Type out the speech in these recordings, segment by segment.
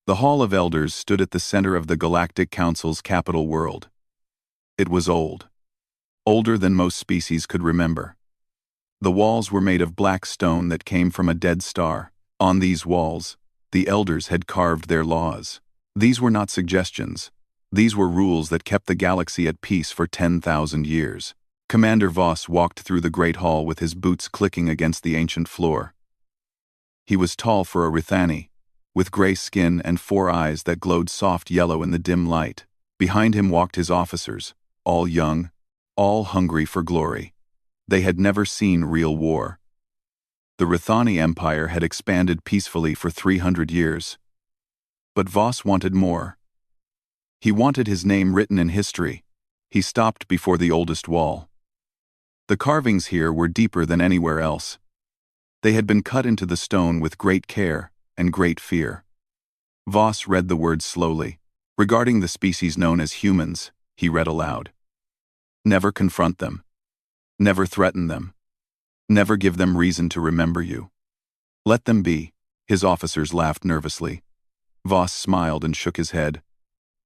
The Hall of Elders stood at the center of the Galactic Council's capital world. It was old. Older than most species could remember. The walls were made of black stone that came from a dead star. On these walls, the elders had carved their laws. These were not suggestions. These were rules that kept the galaxy at peace for 10,000 years. Commander Voss walked through the great hall with his boots clicking against the ancient floor. He was tall for a Rithani, with gray skin and 4 eyes that glowed soft yellow in the dim light. Behind him walked his officers, all young, all hungry for glory. They had never seen real war. The Rithani Empire had expanded peacefully for 300 years. But Voss wanted more. He wanted his name written in history. He stopped before the oldest wall. The carvings here were deeper than anywhere else. They had been cut into the stone with great care and great fear. Voss read the words slowly. Regarding the species known as humans, he read aloud. Never confront them. Never threaten them. Never give them reason to remember you. Let them be. His officers laughed nervously. Voss smiled and shook his head.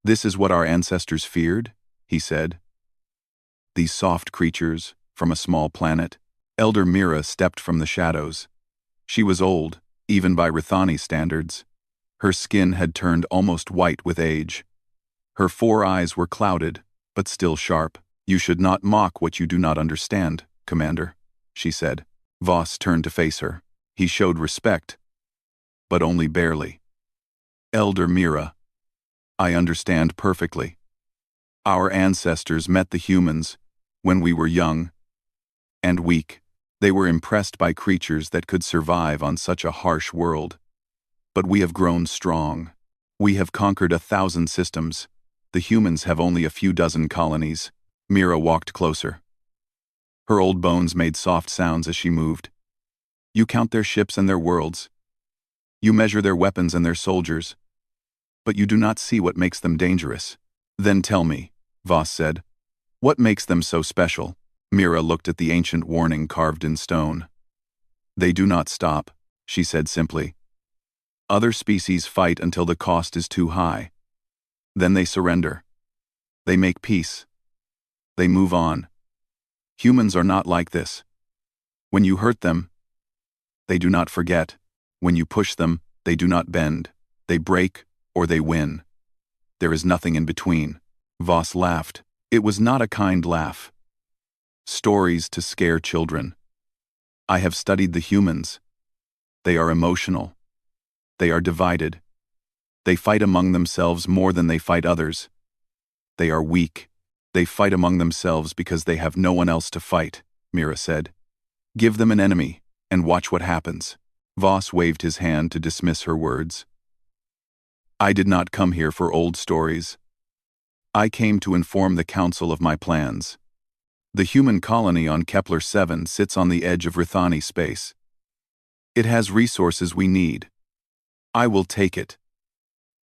This is what our ancestors feared, he said. These soft creatures, from a small planet. Elder Mira stepped from the shadows. She was old, even by Rithani standards. Her skin had turned almost white with age. Her 4 eyes were clouded, but still sharp. You should not mock what you do not understand, Commander, she said. Voss turned to face her. He showed respect, but only barely. Elder Mira, I understand perfectly. Our ancestors met the humans when we were young and weak. They were impressed by creatures that could survive on such a harsh world. But we have grown strong. We have conquered 1,000 systems. The humans have only a few dozen colonies. Mira walked closer. Her old bones made soft sounds as she moved. You count their ships and their worlds. You measure their weapons and their soldiers. But you do not see what makes them dangerous. Then tell me, Voss said, what makes them so special? Mira looked at the ancient warning carved in stone. They do not stop, she said simply. Other species fight until the cost is too high. Then they surrender. They make peace. They move on. Humans are not like this. When you hurt them, they do not forget. When you push them, they do not bend. They break or they win. There is nothing in between. Voss laughed. It was not a kind laugh. Stories to scare children. I have studied the humans. They are emotional. They are divided. They fight among themselves more than they fight others. They are weak. They fight among themselves because they have no one else to fight, Mira said. Give them an enemy, and watch what happens. Voss waved his hand to dismiss her words. I did not come here for old stories. I came to inform the Council of my plans. The human colony on Kepler 7 sits on the edge of Rithani space. It has resources we need. I will take it.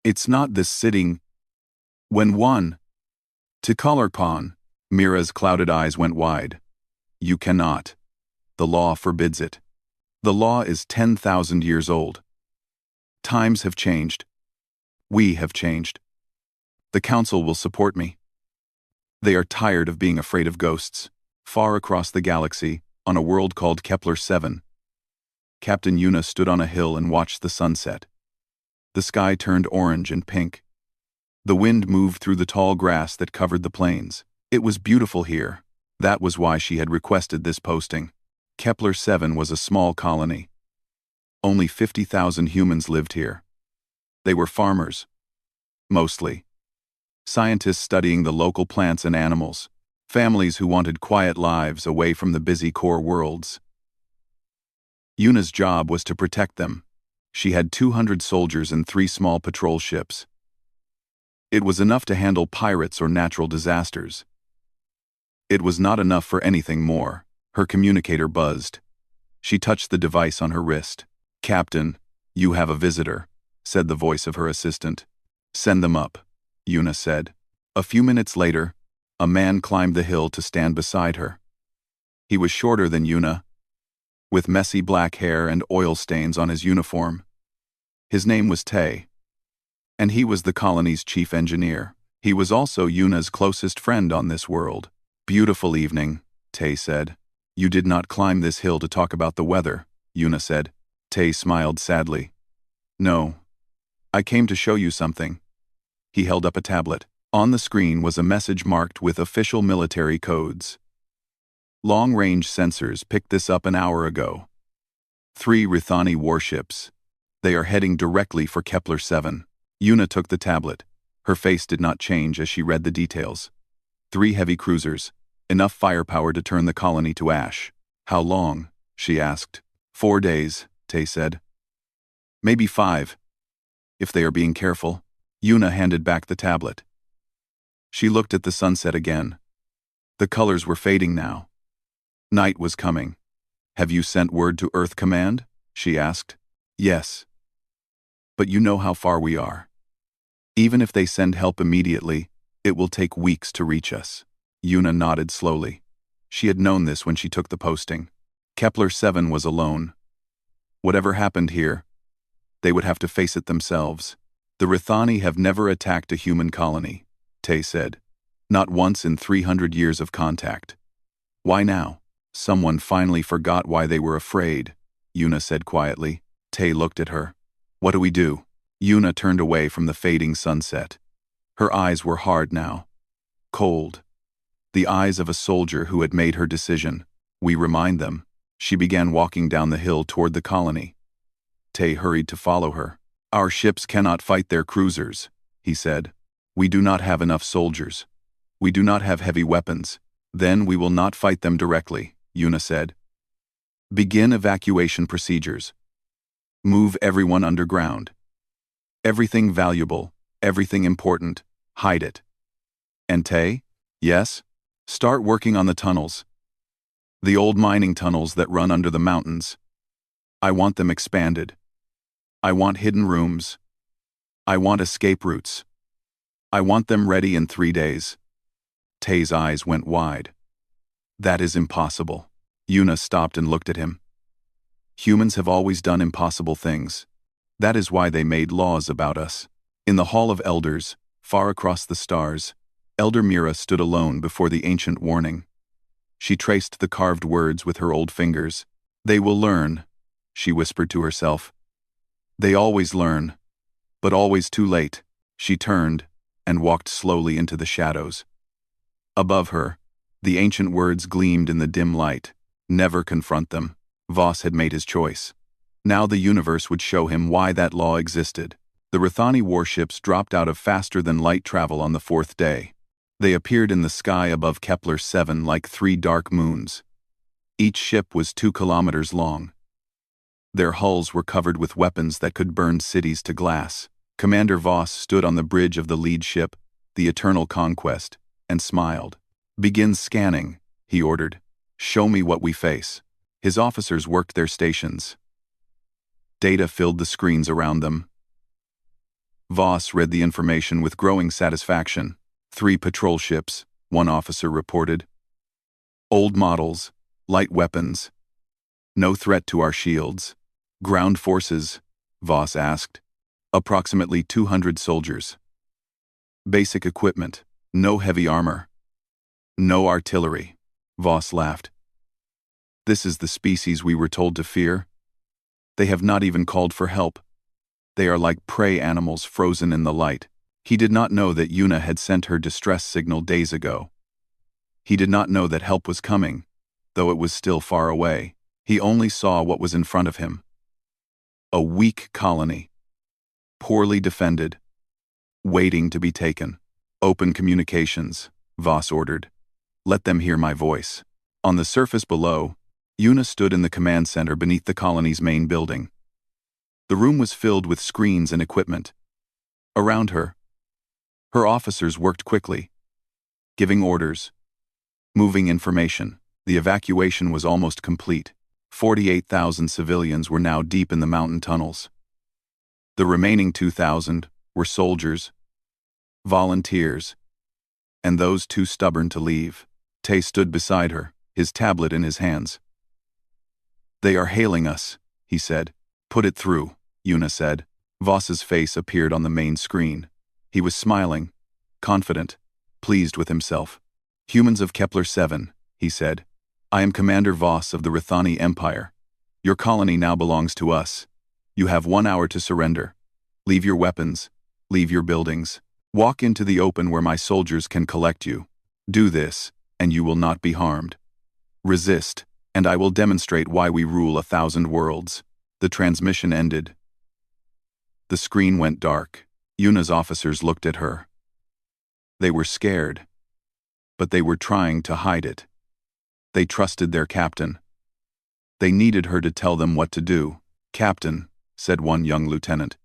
It's not this sitting. When one. To Colorpon, Mira's clouded eyes went wide. You cannot. The law forbids it. The law is 10,000 years old. Times have changed. We have changed. The Council will support me. They are tired of being afraid of ghosts. Far across the galaxy, on a world called Kepler 7, Captain Yuna stood on a hill and watched the sunset. The sky turned orange and pink. The wind moved through the tall grass that covered the plains. It was beautiful here. That was why she had requested this posting. Kepler 7 was a small colony. Only 50,000 humans lived here. They were farmers. Mostly. Scientists studying the local plants and animals. Families who wanted quiet lives away from the busy core worlds. Yuna's job was to protect them. She had 200 soldiers and 3 small patrol ships. It was enough to handle pirates or natural disasters. It was not enough for anything more. Her communicator buzzed. She touched the device on her wrist. Captain, you have a visitor, said the voice of her assistant. Send them up, Yuna said. A few minutes later, a man climbed the hill to stand beside her. He was shorter than Yuna, with messy black hair and oil stains on his uniform. His name was Tay. And he was the colony's chief engineer. He was also Yuna's closest friend on this world. Beautiful evening, Tay said. You did not climb this hill to talk about the weather, Yuna said. Tay smiled sadly. No. I came to show you something. He held up a tablet. On the screen was a message marked with official military codes. Long-range sensors picked this up an hour ago. 3 Rithani warships. They are heading directly for Kepler-7. Yuna took the tablet. Her face did not change as she read the details. 3 heavy cruisers. Enough firepower to turn the colony to ash. How long? She asked. 4 days, Tay said. Maybe 5. If they are being careful. Yuna handed back the tablet. She looked at the sunset again. The colors were fading now. Night was coming. Have you sent word to Earth Command? She asked. Yes. But you know how far we are. Even if they send help immediately, it will take weeks to reach us. Yuna nodded slowly. She had known this when she took the posting. Kepler-7 was alone. Whatever happened here, they would have to face it themselves. The Rithani have never attacked a human colony, Tay said. Not once in 300 years of contact. Why now? Someone finally forgot why they were afraid, Yuna said quietly. Tay looked at her. What do we do? Yuna turned away from the fading sunset. Her eyes were hard now. Cold. The eyes of a soldier who had made her decision. We remind them. She began walking down the hill toward the colony. Tay hurried to follow her. Our ships cannot fight their cruisers, he said. We do not have enough soldiers. We do not have heavy weapons. Then we will not fight them directly, Yuna said. Begin evacuation procedures. Move everyone underground. Everything valuable, everything important, hide it. And Tay? Yes? Start working on the tunnels. The old mining tunnels that run under the mountains. I want them expanded. I want hidden rooms. I want escape routes. I want them ready in 3 days. Tay's eyes went wide. That is impossible. Yuna stopped and looked at him. Humans have always done impossible things. That is why they made laws about us. In the Hall of Elders, far across the stars, Elder Mira stood alone before the ancient warning. She traced the carved words with her old fingers. They will learn, she whispered to herself. They always learn, but always too late. She turned and walked slowly into the shadows. Above her, the ancient words gleamed in the dim light. Never confront them. Voss had made his choice. Now the universe would show him why that law existed. The Rithani warships dropped out of faster-than-light travel on the 4th day. They appeared in the sky above Kepler-7 like 3 dark moons. Each ship was 2 kilometers long. Their hulls were covered with weapons that could burn cities to glass. Commander Voss stood on the bridge of the lead ship, the Eternal Conquest, and smiled. Begin scanning, he ordered. Show me what we face. His officers worked their stations. Data filled the screens around them. Voss read the information with growing satisfaction. 3 patrol ships, one officer reported. Old models, light weapons. No threat to our shields. Ground forces, Voss asked. Approximately 200 soldiers. Basic equipment, no heavy armor. No artillery, Voss laughed. This is the species we were told to fear. They have not even called for help. They are like prey animals frozen in the light. He did not know that Yuna had sent her distress signal days ago. He did not know that help was coming, though it was still far away. He only saw what was in front of him. A weak colony. Poorly defended. Waiting to be taken. Open communications, Voss ordered. Let them hear my voice. On the surface below, Yuna stood in the command center beneath the colony's main building. The room was filled with screens and equipment. Around her, her officers worked quickly, giving orders, moving information. The evacuation was almost complete. 48,000 civilians were now deep in the mountain tunnels. The remaining 2,000 were soldiers, volunteers, and those too stubborn to leave. Tay stood beside her, his tablet in his hands. They are hailing us, he said. Put it through, Yuna said. Voss's face appeared on the main screen. He was smiling, confident, pleased with himself. "Humans of Kepler 7, he said. "I am Commander Voss of the Rithani Empire. Your colony now belongs to us. You have 1 hour to surrender. Leave your weapons. Leave your buildings. Walk into the open where my soldiers can collect you. Do this, and you will not be harmed. Resist, and I will demonstrate why we rule 1,000 worlds." The transmission ended. The screen went dark. Yuna's officers looked at her. They were scared, but they were trying to hide it. They trusted their captain. They needed her to tell them what to do. "Captain," said one young lieutenant,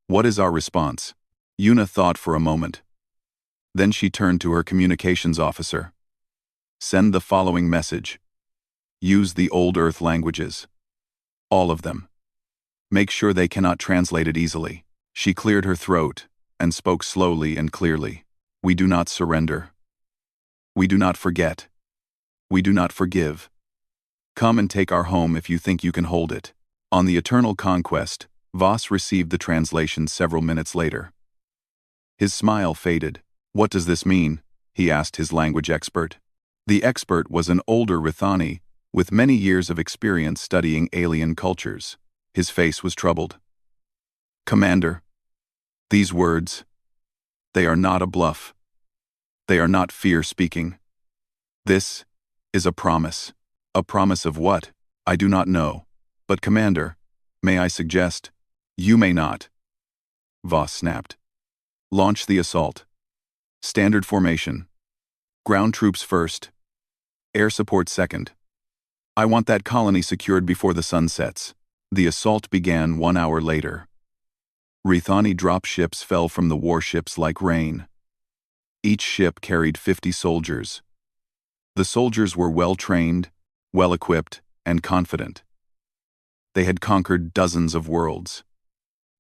"what is our response?" Yuna thought for a moment. Then she turned to her communications officer. "Send the following message. Use the old Earth languages. All of them. Make sure they cannot translate it easily." She cleared her throat and spoke slowly and clearly. "We do not surrender. We do not forget. We do not forgive. Come and take our home if you think you can hold it." On the Eternal Conquest, Voss received the translation several minutes later. His smile faded. "What does this mean?" he asked his language expert. The expert was an older Rithani with many years of experience studying alien cultures. His face was troubled. "Commander, these words, they are not a bluff. They are not fear speaking. This is a promise." "A promise of what? I do not know. But Commander, may I suggest?" "You may not." Voss snapped. "Launch the assault. Standard formation. Ground troops first. Air support second. I want that colony secured before the sun sets." The assault began 1 hour later. Rithani dropships fell from the warships like rain. Each ship carried 50 soldiers. The soldiers were well-trained, well-equipped, and confident. They had conquered dozens of worlds.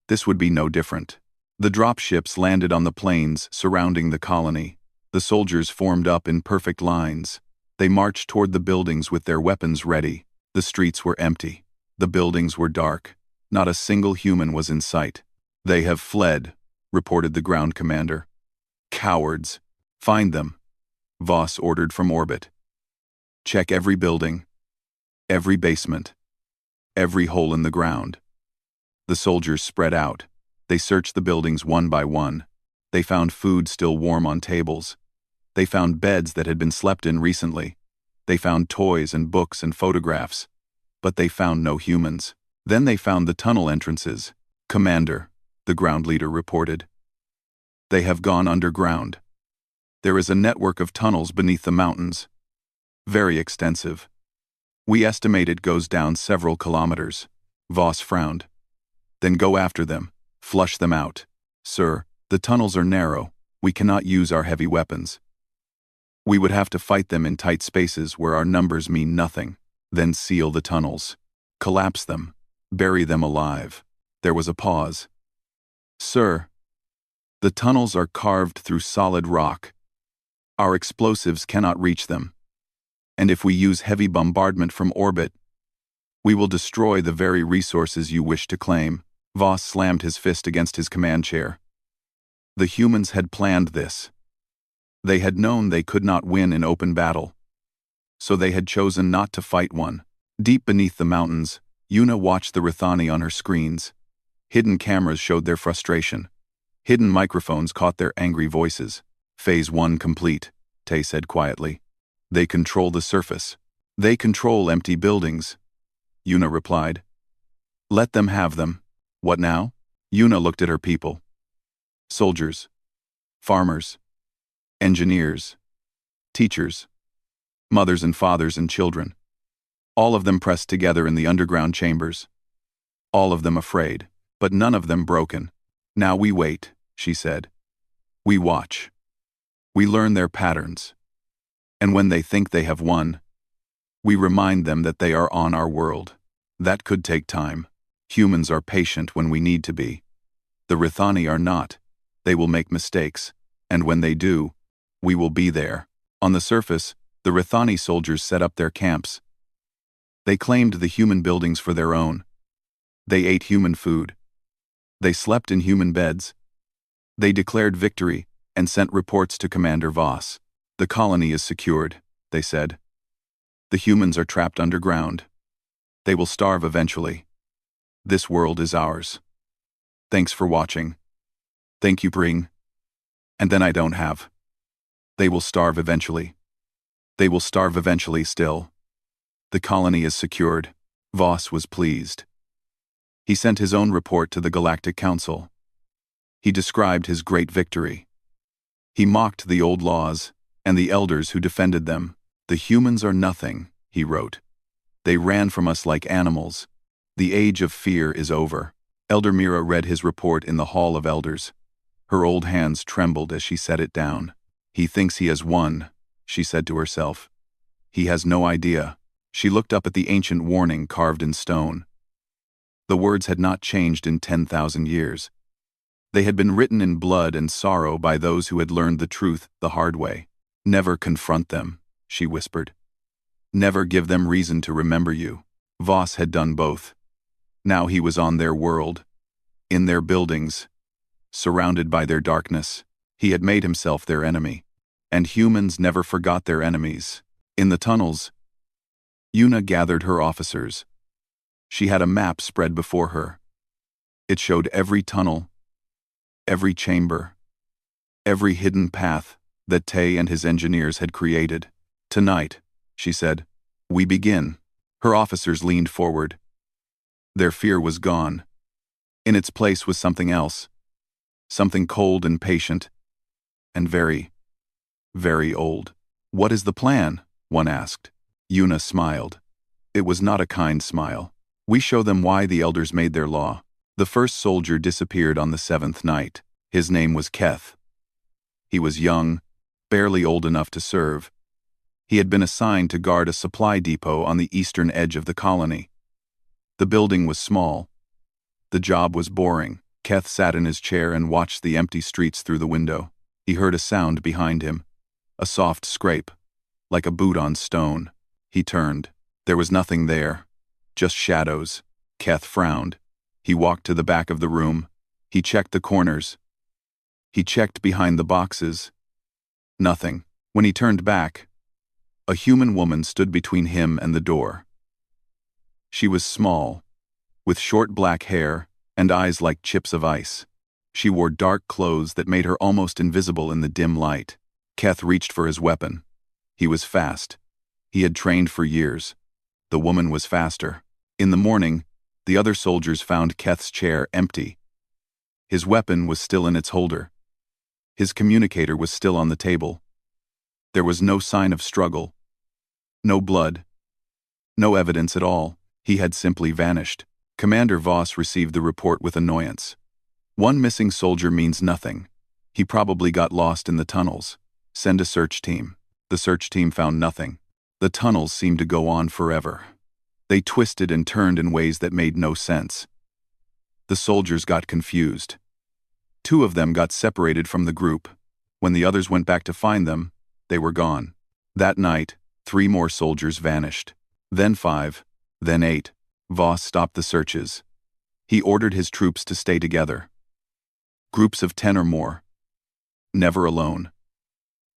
This would be no different. The dropships landed on the plains surrounding the colony. The soldiers formed up in perfect lines. They marched toward the buildings with their weapons ready. The streets were empty. The buildings were dark. Not a single human was in sight. "They have fled," reported the ground commander. "Cowards. Find them," Voss ordered from orbit. "Check every building, every basement, every hole in the ground." The soldiers spread out. They searched the buildings one by one. They found food still warm on tables. They found beds that had been slept in recently. They found toys and books and photographs. But they found no humans. Then they found the tunnel entrances. "Commander," the ground leader reported. "They have gone underground. There is a network of tunnels beneath the mountains. Very extensive. We estimate it goes down several kilometers." Voss frowned. "Then go after them. Flush them out." "Sir, the tunnels are narrow. We cannot use our heavy weapons. We would have to fight them in tight spaces where our numbers mean nothing. Then seal the tunnels. Collapse them. Bury them alive." There was a pause. "Sir, the tunnels are carved through solid rock. Our explosives cannot reach them. And if we use heavy bombardment from orbit, we will destroy the very resources you wish to claim." Voss slammed his fist against his command chair. The humans had planned this. They had known they could not win in open battle. So they had chosen not to fight one. Deep beneath the mountains, Yuna watched the Rithani on her screens. Hidden cameras showed their frustration. Hidden microphones caught their angry voices. "Phase 1 complete," Tay said quietly. "They control the surface. They control empty buildings," Yuna replied. "Let them have them." "What now?" Yuna looked at her people. Soldiers, farmers, engineers, teachers, mothers and fathers and children. All of them pressed together in the underground chambers. All of them afraid, but none of them broken. "Now we wait," she said. "We watch. We learn their patterns. And when they think they have won, we remind them that they are on our world. That could take time. Humans are patient when we need to be. The Rithani are not. They will make mistakes, and when they do, we will be there." On the surface, the Rithani soldiers set up their camps. They claimed the human buildings for their own. They ate human food. They slept in human beds. They declared victory and sent reports to Commander Voss. The colony is secured, they said. The humans are trapped underground. They will starve eventually. This world is ours. Thanks for watching. Thank you, Bring. And then I don't have. They will starve eventually. They will starve eventually still. The colony is secured. Voss was pleased. He sent his own report to the Galactic Council. He described his great victory. He mocked the old laws and the elders who defended them. The humans are nothing, he wrote. They ran from us like animals. The age of fear is over. Elder Mira read his report in the Hall of Elders. Her old hands trembled as she set it down. He thinks he has won, she said to herself. He has no idea. She looked up at the ancient warning carved in stone. The words had not changed in 10,000 years. They had been written in blood and sorrow by those who had learned the truth the hard way. Never confront them, she whispered. Never give them reason to remember you. Voss had done both. Now he was on their world, in their buildings, surrounded by their darkness. He had made himself their enemy. And humans never forgot their enemies. In the tunnels, Yuna gathered her officers. She had a map spread before her. It showed every tunnel, every chamber, every hidden path that Tay and his engineers had created. Tonight, she said, we begin. Her officers leaned forward. Their fear was gone. In its place was something else. Something cold and patient, and very, very old. What is the plan? One asked. Yuna smiled. It was not a kind smile. We show them why the elders made their law. The first soldier disappeared on the 7th night. His name was Keth. He was young, barely old enough to serve. He had been assigned to guard a supply depot on the eastern edge of the colony. The building was small. The job was boring. Keth sat in his chair and watched the empty streets through the window. He heard a sound behind him, a soft scrape, like a boot on stone. He turned. There was nothing there, just shadows. Keth frowned. He walked to the back of the room. He checked the corners. He checked behind the boxes. Nothing. When he turned back, a human woman stood between him and the door. She was small, with short black hair and eyes like chips of ice. She wore dark clothes that made her almost invisible in the dim light. Keth reached for his weapon. He was fast. He had trained for years. The woman was faster. In the morning, the other soldiers found Keth's chair empty. His weapon was still in its holder. His communicator was still on the table. There was no sign of struggle. No blood. No evidence at all. He had simply vanished. Commander Voss received the report with annoyance. One missing soldier means nothing. He probably got lost in the tunnels. Send a search team. The search team found nothing. The tunnels seemed to go on forever. They twisted and turned in ways that made no sense. The soldiers got confused. 2 of them got separated from the group. When the others went back to find them, they were gone. That night, 3 more soldiers vanished. Then 5, then 8. Voss stopped the searches. He ordered his troops to stay together. Groups of 10 or more. Never alone.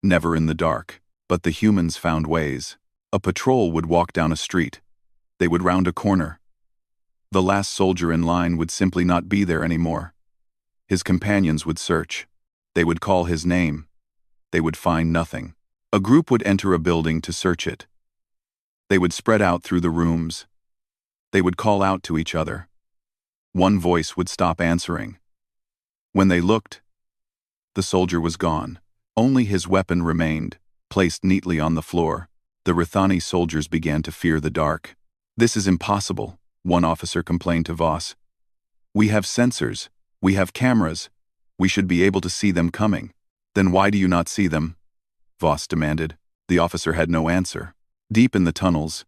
Never in the dark. But the humans found ways. A patrol would walk down a street. They would round a corner. The last soldier in line would simply not be there anymore. His companions would search. They would call his name. They would find nothing. A group would enter a building to search it. They would spread out through the rooms. They would call out to each other. One voice would stop answering. When they looked, the soldier was gone. Only his weapon remained, placed neatly on the floor. The Rithani soldiers began to fear the dark. This is impossible, one officer complained to Voss. We have sensors. We have cameras. We should be able to see them coming. Then why do you not see them? Voss demanded. The officer had no answer. Deep in the tunnels,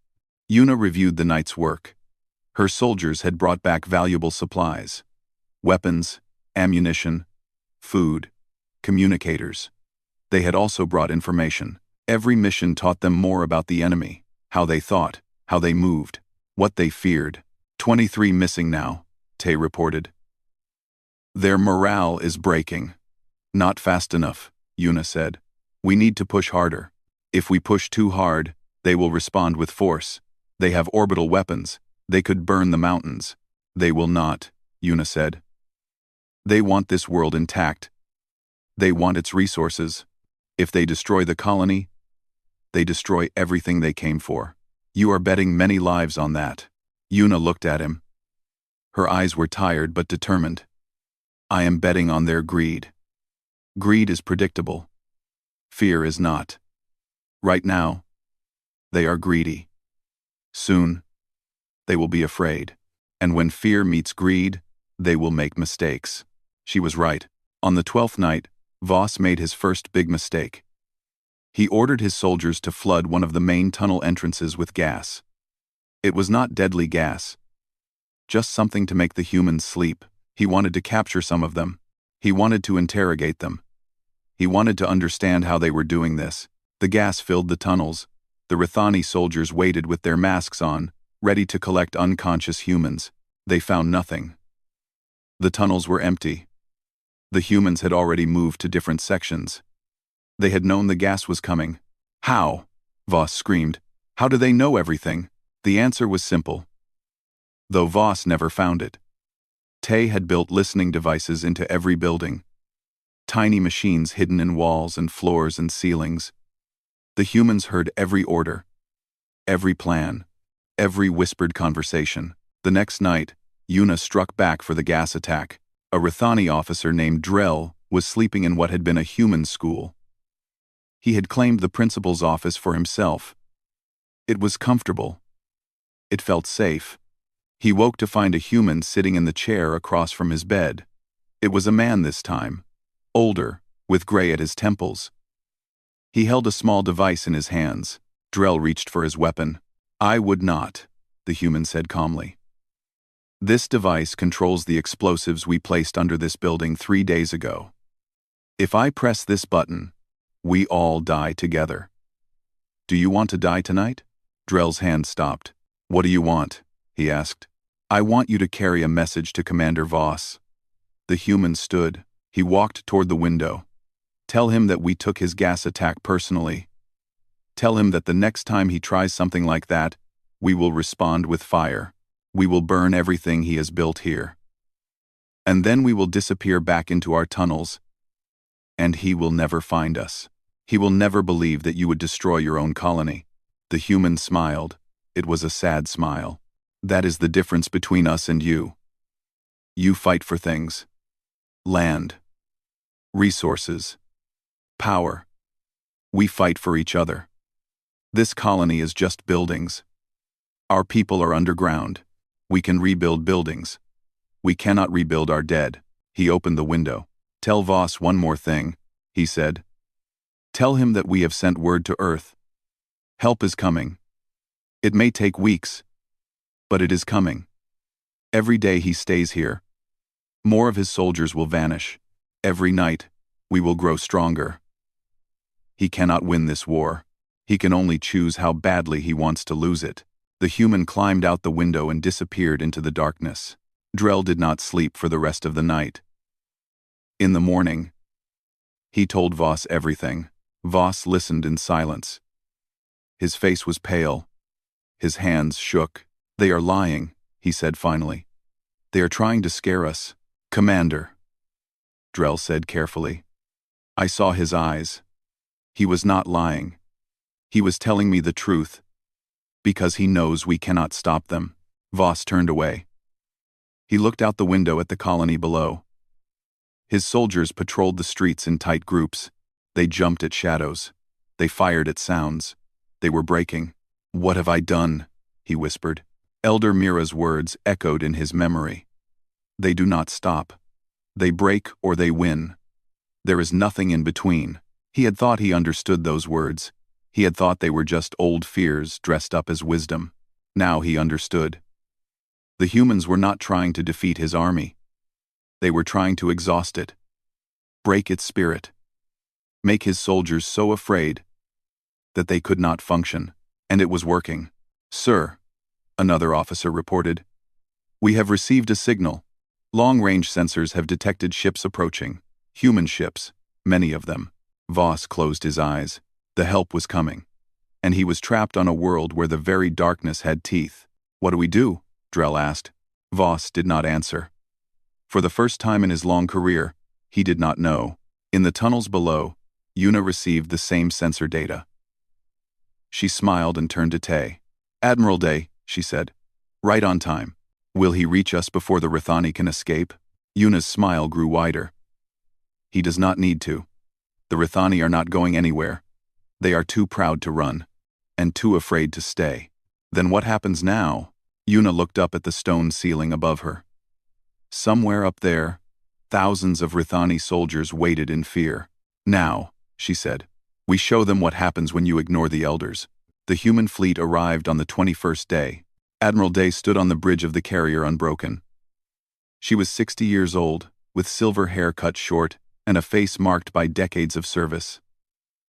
Yuna reviewed the night's work. Her soldiers had brought back valuable supplies. Weapons, ammunition, food, communicators. They had also brought information. Every mission taught them more about the enemy, how they thought, how they moved, what they feared. 23 missing now, Tay reported. Their morale is breaking. Not fast enough, Yuna said. We need to push harder. If we push too hard, they will respond with force. They have orbital weapons. They could burn the mountains. They will not, Yuna said. They want this world intact. They want its resources. If they destroy the colony, they destroy everything they came for. You are betting many lives on that. Yuna looked at him. Her eyes were tired but determined. I am betting on their greed. Greed is predictable. Fear is not. Right now, they are greedy. Soon, they will be afraid. And when fear meets greed, they will make mistakes. She was right. On the 12th night, Voss made his first big mistake. He ordered his soldiers to flood one of the main tunnel entrances with gas. It was not deadly gas. Just something to make the humans sleep. He wanted to capture some of them. He wanted to interrogate them. He wanted to understand how they were doing this. The gas filled the tunnels. The Rithani soldiers waited with their masks on, ready to collect unconscious humans. They found nothing. The tunnels were empty. The humans had already moved to different sections. They had known the gas was coming. How? Voss screamed. How do they know everything? The answer was simple. Though Voss never found it. Tay had built listening devices into every building. Tiny machines hidden in walls and floors and ceilings. The humans heard every order, every plan, every whispered conversation. The next night, Yuna struck back for the gas attack. A Rithani officer named Drell was sleeping in what had been a human school. He had claimed the principal's office for himself. It was comfortable. It felt safe. He woke to find a human sitting in the chair across from his bed. It was a man this time, older, with gray at his temples. He held a small device in his hands. Drell reached for his weapon. I would not, the human said calmly. This device controls the explosives we placed under this building 3 days ago. If I press this button, we all die together. Do you want to die tonight? Drell's hand stopped. What do you want? He asked. I want you to carry a message to Commander Voss. The human stood. He walked toward the window. Tell him that we took his gas attack personally. Tell him that the next time he tries something like that, we will respond with fire. We will burn everything he has built here. And then we will disappear back into our tunnels. And he will never find us. He will never believe that you would destroy your own colony. The human smiled. It was a sad smile. That is the difference between us and you. You fight for things. Land. Resources. Power. We fight for each other. This colony is just buildings. Our people are underground. We can rebuild buildings. We cannot rebuild our dead. He opened the window. Tell Voss one more thing, he said. Tell him that we have sent word to Earth. Help is coming. It may take weeks, but it is coming. Every day he stays here, more of his soldiers will vanish. Every night, we will grow stronger. He cannot win this war. He can only choose how badly he wants to lose it. The human climbed out the window and disappeared into the darkness. Drell did not sleep for the rest of the night. In the morning, he told Voss everything. Voss listened in silence. His face was pale. His hands shook. They are lying, he said finally. They are trying to scare us. Commander, Drell said carefully. I saw his eyes. He was not lying. He was telling me the truth, because he knows we cannot stop them. Voss turned away. He looked out the window at the colony below. His soldiers patrolled the streets in tight groups. They jumped at shadows. They fired at sounds. They were breaking. What have I done? He whispered. Elder Mira's words echoed in his memory. They do not stop. They break or they win. There is nothing in between. He had thought he understood those words. He had thought they were just old fears dressed up as wisdom. Now he understood. The humans were not trying to defeat his army. They were trying to exhaust it, break its spirit, make his soldiers so afraid that they could not function. And it was working. Sir, another officer reported. We have received a signal. Long-range sensors have detected ships approaching. Human ships, many of them. Voss closed his eyes. The help was coming. And he was trapped on a world where the very darkness had teeth. What do we do? Drell asked. Voss did not answer. For the first time in his long career, he did not know. In the tunnels below, Una received the same sensor data. She smiled and turned to Tay. Admiral Day, she said. Right on time. Will he reach us before the Rithani can escape? Una's smile grew wider. He does not need to. The Rithani are not going anywhere. They are too proud to run, and too afraid to stay. Then what happens now? Una looked up at the stone ceiling above her. Somewhere up there, thousands of Rithani soldiers waited in fear. Now, she said, we show them what happens when you ignore the elders. The human fleet arrived on the 21st day. Admiral Day stood on the bridge of the carrier unbroken. She was 60 years old, with silver hair cut short, and a face marked by decades of service.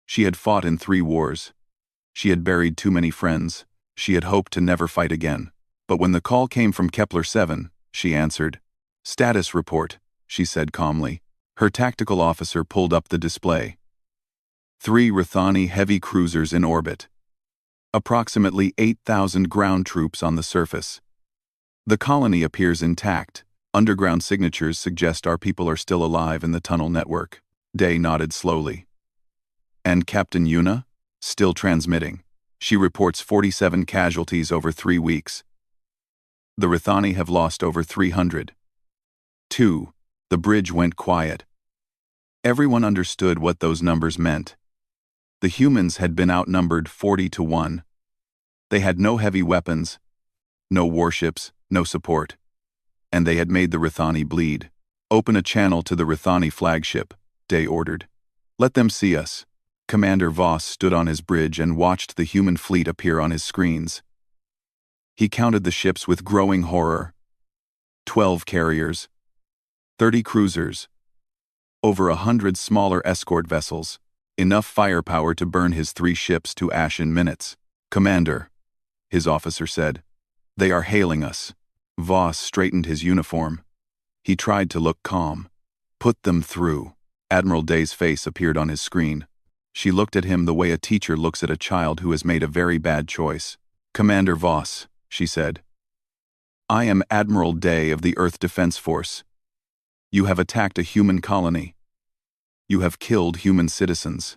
She had fought in 3 wars. She had buried too many friends. She had hoped to never fight again. But when the call came from Kepler 7, she answered. Status report, she said calmly. Her tactical officer pulled up the display. 3 Rithani heavy cruisers in orbit. Approximately 8,000 ground troops on the surface. The colony appears intact. Underground signatures suggest our people are still alive in the tunnel network. Day nodded slowly. And Captain Una? Still transmitting. She reports 47 casualties over 3 weeks. The Rithani have lost over 300. 2. The bridge went quiet. Everyone understood what those numbers meant. The humans had been outnumbered 40-1. They had no heavy weapons, no warships, no support. And they had made the Rithani bleed. Open a channel to the Rithani flagship, Day ordered. Let them see us. Commander Voss stood on his bridge and watched the human fleet appear on his screens. He counted the ships with growing horror. 12 carriers, 30 cruisers, over 100 smaller escort vessels, enough firepower to burn his 3 ships to ash in minutes. Commander, his officer said, they are hailing us. Voss straightened his uniform. He tried to look calm. Put them through. Admiral Day's face appeared on his screen. She looked at him the way a teacher looks at a child who has made a very bad choice. Commander Voss, she said. I am Admiral Day of the Earth Defense Force. You have attacked a human colony. You have killed human citizens.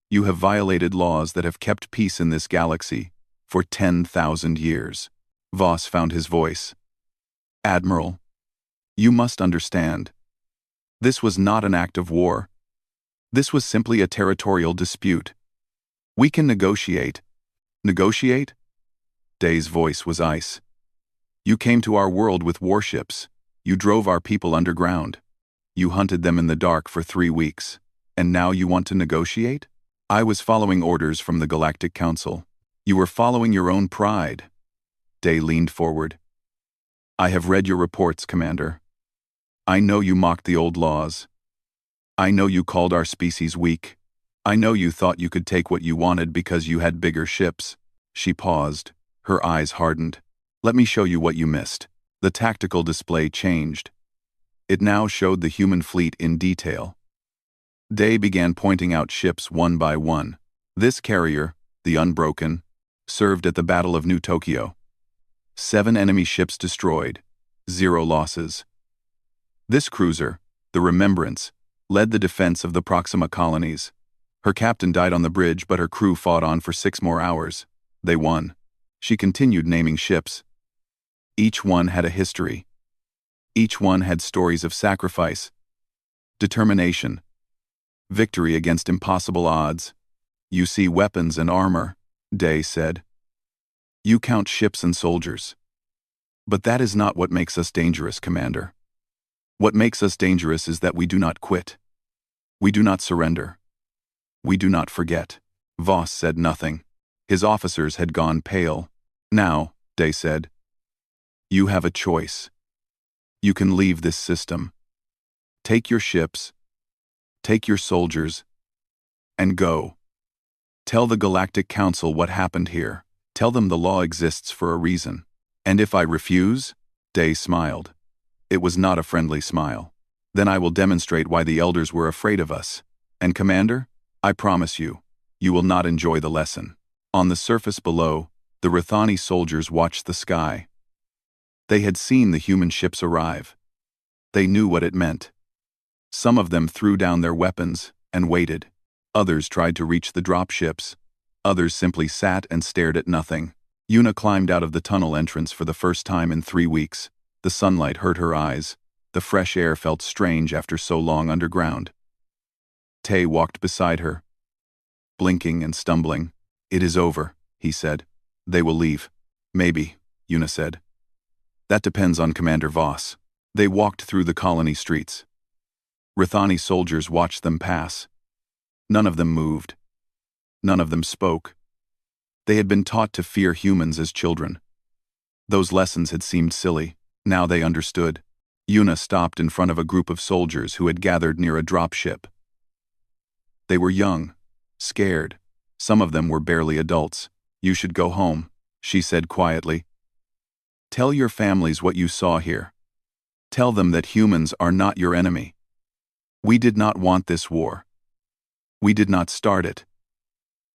You have violated laws that have kept peace in this galaxy for 10,000 years. Voss found his voice. Admiral, you must understand. This was not an act of war. This was simply a territorial dispute. We can negotiate. Negotiate? Day's voice was ice. You came to our world with warships. You drove our people underground. You hunted them in the dark for 3 weeks. And now you want to negotiate? I was following orders from the Galactic Council. You were following your own pride. Day leaned forward. I have read your reports, Commander. I know you mocked the old laws. I know you called our species weak. I know you thought you could take what you wanted because you had bigger ships. She paused. Her eyes hardened. Let me show you what you missed. The tactical display changed. It now showed the human fleet in detail. Day began pointing out ships one by one. This carrier, the Unbroken, served at the Battle of New Tokyo. 7 enemy ships destroyed, 0 losses. This cruiser, the Remembrance, led the defense of the Proxima colonies. Her captain died on the bridge, but her crew fought on for 6 more hours. They won. She continued naming ships. Each one had a history. Each one had stories of sacrifice, determination, victory against impossible odds. You see weapons and armor, Day said. You count ships and soldiers. But that is not what makes us dangerous, Commander. What makes us dangerous is that we do not quit. We do not surrender. We do not forget. Voss said nothing. His officers had gone pale. Now, Day said, you have a choice. You can leave this system. Take your ships, take your soldiers, and go. Tell the Galactic Council what happened here. Tell them the law exists for a reason. And if I refuse? Day smiled. It was not a friendly smile. Then I will demonstrate why the elders were afraid of us. And Commander, I promise you, you will not enjoy the lesson. On the surface below, the Rithani soldiers watched the sky. They had seen the human ships arrive. They knew what it meant. Some of them threw down their weapons and waited. Others tried to reach the dropships. Others simply sat and stared at nothing. Yuna climbed out of the tunnel entrance for the first time in 3 weeks. The sunlight hurt her eyes. The fresh air felt strange after so long underground. Tay walked beside her, blinking and stumbling. It is over, he said. They will leave. Maybe, Yuna said. That depends on Commander Voss. They walked through the colony streets. Rithani soldiers watched them pass. None of them moved. None of them spoke. They had been taught to fear humans as children. Those lessons had seemed silly. Now they understood. Yuna stopped in front of a group of soldiers who had gathered near a dropship. They were young, scared. Some of them were barely adults. You should go home, she said quietly. Tell your families what you saw here. Tell them that humans are not your enemy. We did not want this war. We did not start it.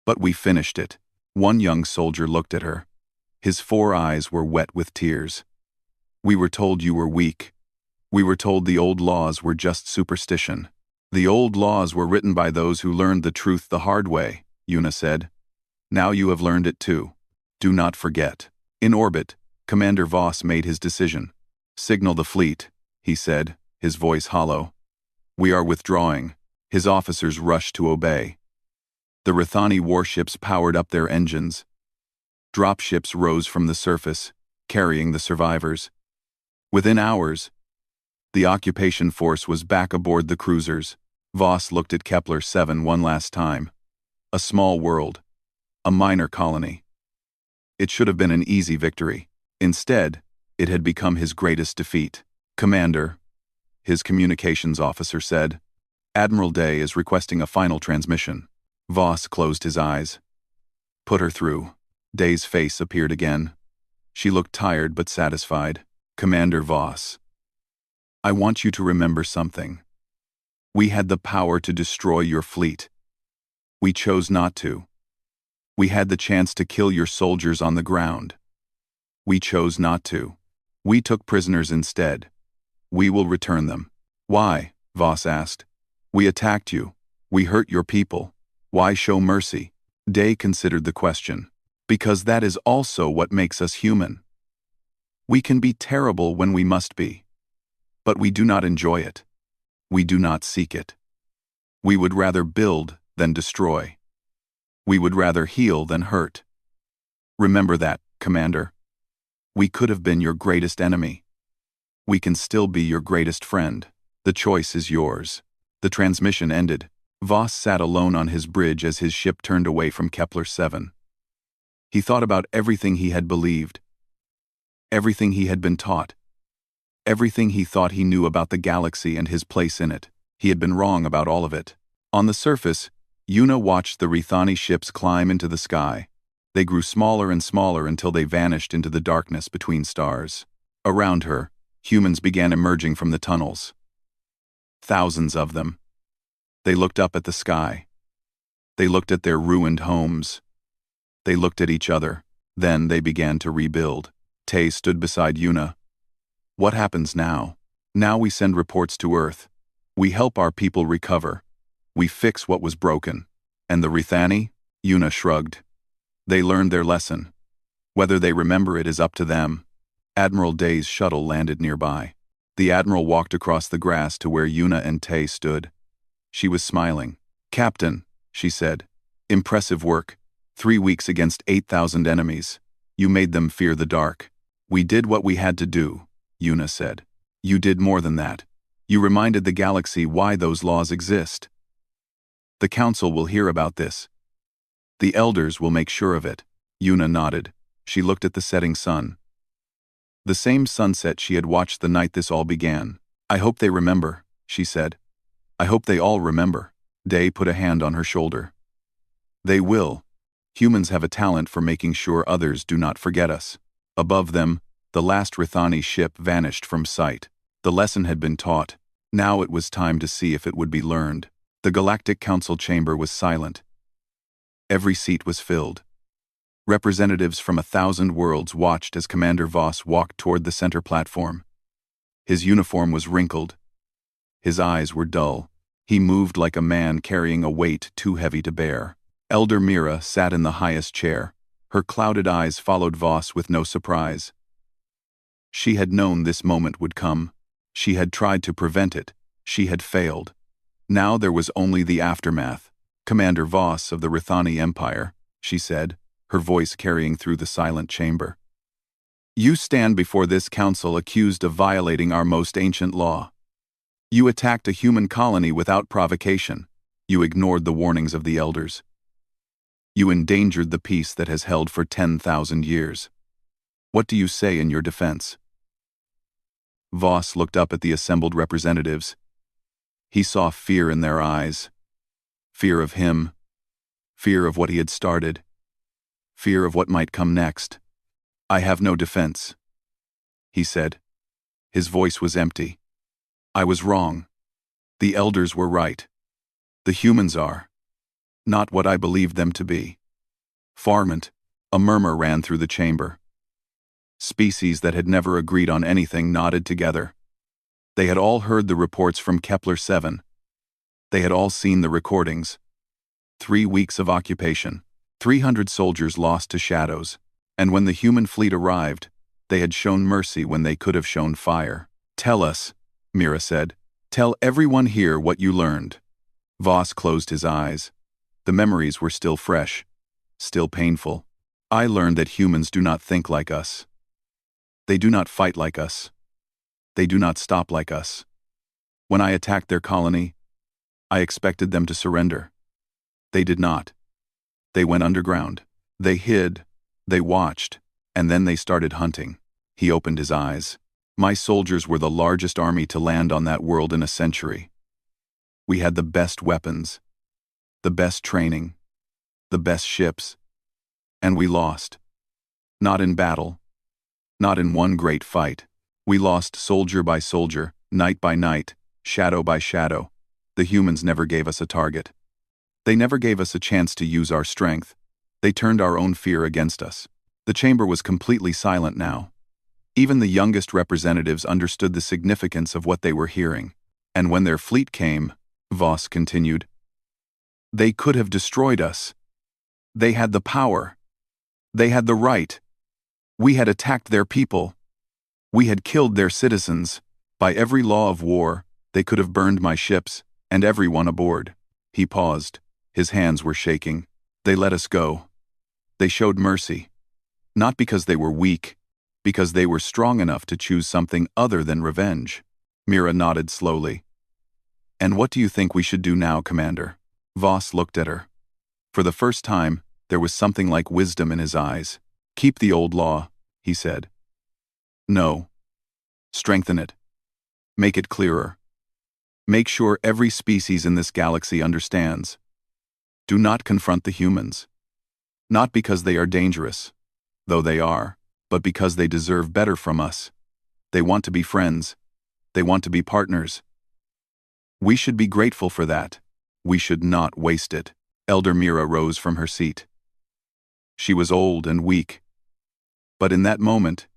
But we finished it. One young soldier looked at her. His 4 eyes were wet with tears. We were told you were weak. We were told the old laws were just superstition. The old laws were written by those who learned the truth the hard way, Yuna said. Now you have learned it too. Do not forget. In orbit, Commander Voss made his decision. Signal the fleet, he said, his voice hollow. We are withdrawing. His officers rushed to obey. The Rithani warships powered up their engines. Dropships rose from the surface, carrying the survivors. Within hours, the occupation force was back aboard the cruisers. Voss looked at Kepler-7 one last time. A small world. A minor colony. It should have been an easy victory. Instead, it had become his greatest defeat. Commander, his communications officer said, Admiral Day is requesting a final transmission. Voss closed his eyes. Put her through. Day's face appeared again. She looked tired but satisfied. Commander Voss, I want you to remember something. We had the power to destroy your fleet. We chose not to. We had the chance to kill your soldiers on the ground. We chose not to. We took prisoners instead. We will return them. Why? Voss asked. We attacked you. We hurt your people. Why show mercy? Day considered the question. Because that is also what makes us human. We can be terrible when we must be. But we do not enjoy it. We do not seek it. We would rather build than destroy. We would rather heal than hurt. Remember that, Commander. We could have been your greatest enemy. We can still be your greatest friend. The choice is yours. The transmission ended. Voss sat alone on his bridge as his ship turned away from Kepler-7. He thought about everything he had believed, everything he had been taught, everything he thought he knew about the galaxy and his place in it. He had been wrong about all of it. On the surface, Yuna watched the Rithani ships climb into the sky. They grew smaller and smaller until they vanished into the darkness between stars. Around her, humans began emerging from the tunnels. Thousands of them. They looked up at the sky. They looked at their ruined homes. They looked at each other. Then they began to rebuild. Tay stood beside Yuna. What happens now? Now we send reports to Earth. We help our people recover. We fix what was broken. And the Rithani? Yuna shrugged. They learned their lesson. Whether they remember it is up to them. Admiral Day's shuttle landed nearby. The Admiral walked across the grass to where Yuna and Tay stood. She was smiling. Captain, she said. Impressive work. 3 weeks against 8,000 enemies. You made them fear the dark. We did what we had to do, Yuna said. You did more than that. You reminded the galaxy why those laws exist. The Council will hear about this. The Elders will make sure of it. Yuna nodded. She looked at the setting sun. The same sunset she had watched the night this all began. I hope they remember, she said. I hope they all remember. Day put a hand on her shoulder. They will. Humans have a talent for making sure others do not forget us. Above them, the last Rithani ship vanished from sight. The lesson had been taught. Now it was time to see if it would be learned. The Galactic Council chamber was silent. Every seat was filled. Representatives from 1,000 worlds watched as Commander Voss walked toward the center platform. His uniform was wrinkled. His eyes were dull. He moved like a man carrying a weight too heavy to bear. Elder Mira sat in the highest chair. Her clouded eyes followed Voss with no surprise. She had known this moment would come. She had tried to prevent it. She had failed. Now there was only the aftermath. "Commander Voss of the Rithani Empire," she said, her voice carrying through the silent chamber. "You stand before this council accused of violating our most ancient law. You attacked a human colony without provocation. You ignored the warnings of the elders. You endangered the peace that has held for 10,000 years. What do you say in your defense?" Voss looked up at the assembled representatives. He saw fear in their eyes. Fear of him. Fear of what he had started. Fear of what might come next. "I have no defense," he said. His voice was empty. "I was wrong. The elders were right. The humans are not what I believed them to be." Farmant, a murmur ran through the chamber. Species that had never agreed on anything nodded together. They had all heard the reports from Kepler-7. They had all seen the recordings. 3 weeks of occupation, 300 soldiers lost to shadows, and when the human fleet arrived, they had shown mercy when they could have shown fire. "Tell us," Mira said. "Tell everyone here what you learned." Voss closed his eyes. The memories were still fresh, still painful. "I learned that humans do not think like us. They do not fight like us. They do not stop like us. When I attacked their colony, I expected them to surrender. They did not. They went underground. They hid. They watched. And then they started hunting." He opened his eyes. "My soldiers were the largest army to land on that world in a century. We had the best weapons, the best training, the best ships. And we lost. Not in battle. Not in one great fight. We lost soldier by soldier, night by night, shadow by shadow. The humans never gave us a target. They never gave us a chance to use our strength. They turned our own fear against us." The chamber was completely silent now. Even the youngest representatives understood the significance of what they were hearing. "And when their fleet came," Voss continued, "they could have destroyed us. They had the power. They had the right. We had attacked their people. We had killed their citizens. By every law of war, they could have burned my ships, and everyone aboard." He paused. His hands were shaking. "They let us go. They showed mercy. Not because they were weak, because they were strong enough to choose something other than revenge." Mira nodded slowly. "And what do you think we should do now, Commander?" Voss looked at her. For the first time, there was something like wisdom in his eyes. "Keep the old law," he said. "No. Strengthen it. Make it clearer. Make sure every species in this galaxy understands. Do not confront the humans. Not because they are dangerous, though they are, but because they deserve better from us. They want to be friends. They want to be partners. We should be grateful for that. We should not waste it." Elder Mira rose from her seat. She was old and weak, but in that moment,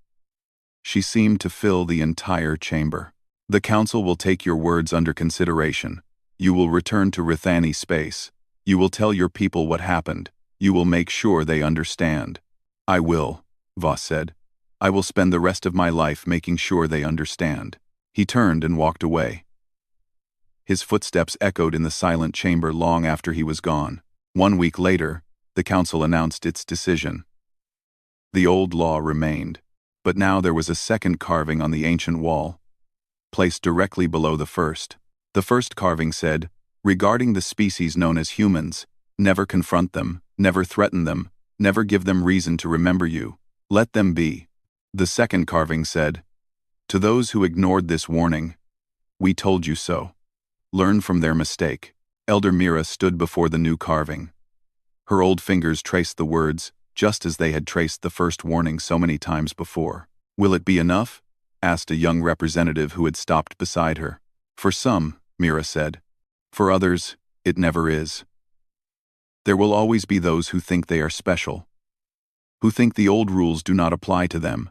she seemed to fill the entire chamber. "The Council will take your words under consideration. You will return to Rithani space. You will tell your people what happened. You will make sure they understand." "I will," Voss said. "I will spend the rest of my life making sure they understand." He turned and walked away. His footsteps echoed in the silent chamber long after he was gone. 1 week later, the Council announced its decision. The old law remained, but now there was a second carving on the ancient wall, placed directly below the first. The first carving said, "Regarding the species known as humans, never confront them, never threaten them, never give them reason to remember you. Let them be." The second carving said, "To those who ignored this warning, we told you so. Learn from their mistake." Elder Mira stood before the new carving. Her old fingers traced the words, just as they had traced the first warning so many times before. "Will it be enough?" asked a young representative who had stopped beside her. For some, Mira said. For others, it never is. There will always be those who think they are special, who think the old rules do not apply to them,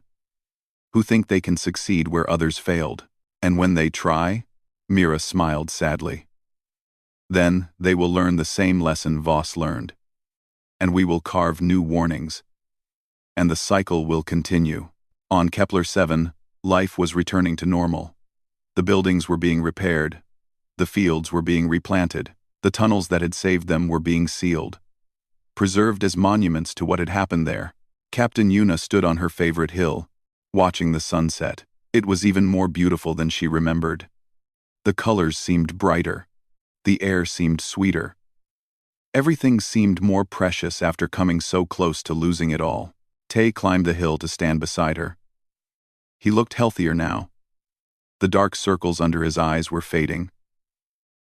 who think they can succeed where others failed. And when they try, Mira smiled sadly. Then they will learn the same lesson Voss learned. And we will carve new warnings. And the cycle will continue. On Kepler 7, life was returning to normal. The buildings were being repaired. The fields were being replanted. The tunnels that had saved them were being sealed, preserved as monuments to what had happened there. Captain Yuna stood on her favorite hill, watching the sunset. It was even more beautiful than she remembered. The colors seemed brighter. The air seemed sweeter. Everything seemed more precious after coming so close to losing it all. Tay climbed the hill to stand beside her. He looked healthier now. The dark circles under his eyes were fading.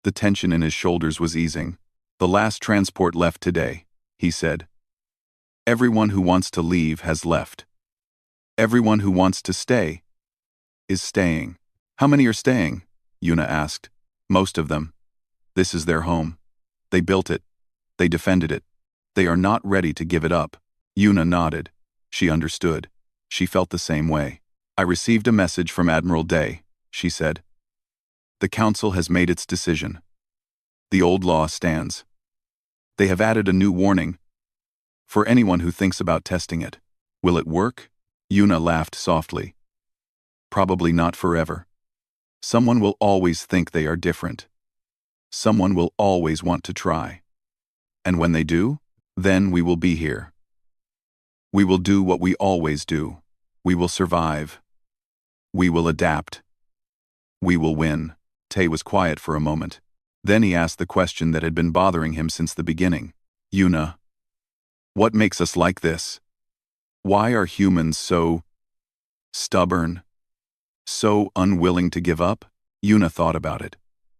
The tension in his shoulders was easing. The last transport left today, he said. Everyone who wants to leave has left. Everyone who wants to stay is staying. How many are staying? Yuna asked. Most of them. This is their home. They built it. They defended it. They are not ready to give it up. Yuna nodded. She understood. She felt the same way. I received a message from Admiral Day, she said. The Council has made its decision. The old law stands. They have added a new warning for anyone who thinks about testing it. Will it work? Yuna laughed softly. Probably not forever. Someone will always think they are different. Someone will always want to try. And when they do, then we will be here. We will do what we always do. We will survive. We will adapt. We will win. Tay was quiet for a moment. Then he asked the question that had been bothering him since the beginning. Yuna, what makes us like this? Why are humans so stubborn? So unwilling to give up? Yuna thought about it.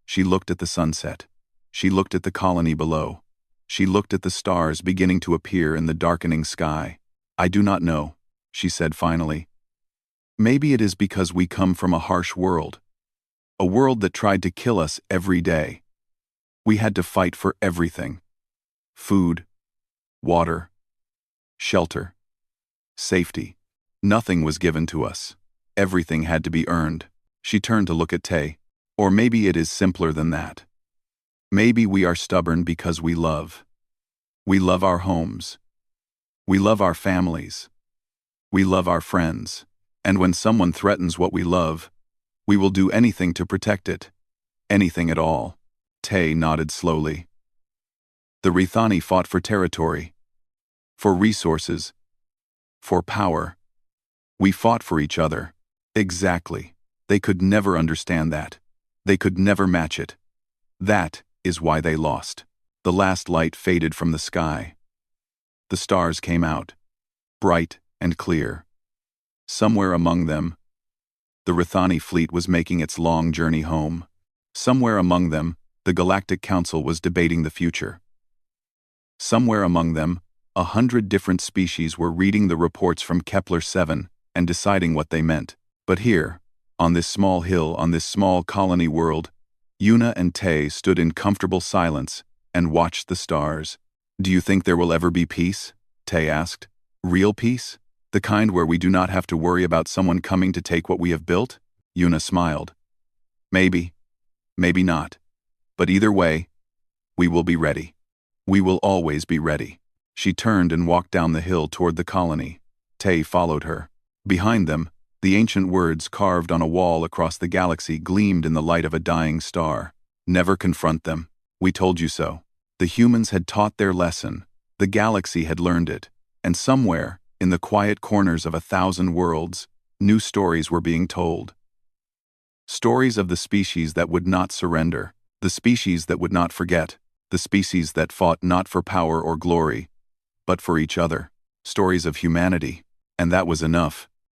She looked at the sunset. She looked at the colony below. She looked at the stars beginning to appear in the darkening sky. I do not know, she said finally. Maybe it is because we come from a harsh world. A world that tried to kill us every day. We had to fight for everything. Food, water, shelter, safety. Nothing was given to us. Everything had to be earned. She turned to look at Tay. Or maybe it is simpler than that. Maybe we are stubborn because we love. We love our homes. We love our families. We love our friends. And when someone threatens what we love, we will do anything to protect it. Anything at all. Tay nodded slowly. The Rithani fought for territory. For resources. For power. We fought for each other. Exactly. They could never understand that. They could never match it. That is why they lost. The last light faded from the sky. The stars came out, bright and clear. Somewhere among them, the Rithani fleet was making its long journey home. Somewhere among them, the Galactic Council was debating the future. Somewhere among them, 100 different species were reading the reports from Kepler 7 and deciding what they meant. But here, on this small hill, on this small colony world, Yuna and Tay stood in comfortable silence and watched the stars. Do you think there will ever be peace? Tay asked. Real peace? The kind where we do not have to worry about someone coming to take what we have built? Yuna smiled. Maybe. Maybe not. But either way, we will be ready. We will always be ready. She turned and walked down the hill toward the colony. Tay followed her. Behind them, the ancient words carved on a wall across the galaxy gleamed in the light of a dying star. Never confront them. We told you so. The humans had taught their lesson. The galaxy had learned it. And somewhere, in the quiet corners of 1,000 worlds, new stories were being told. Stories of the species that would not surrender. The species that would not forget. The species that fought not for power or glory, but for each other. Stories of humanity. And that was enough.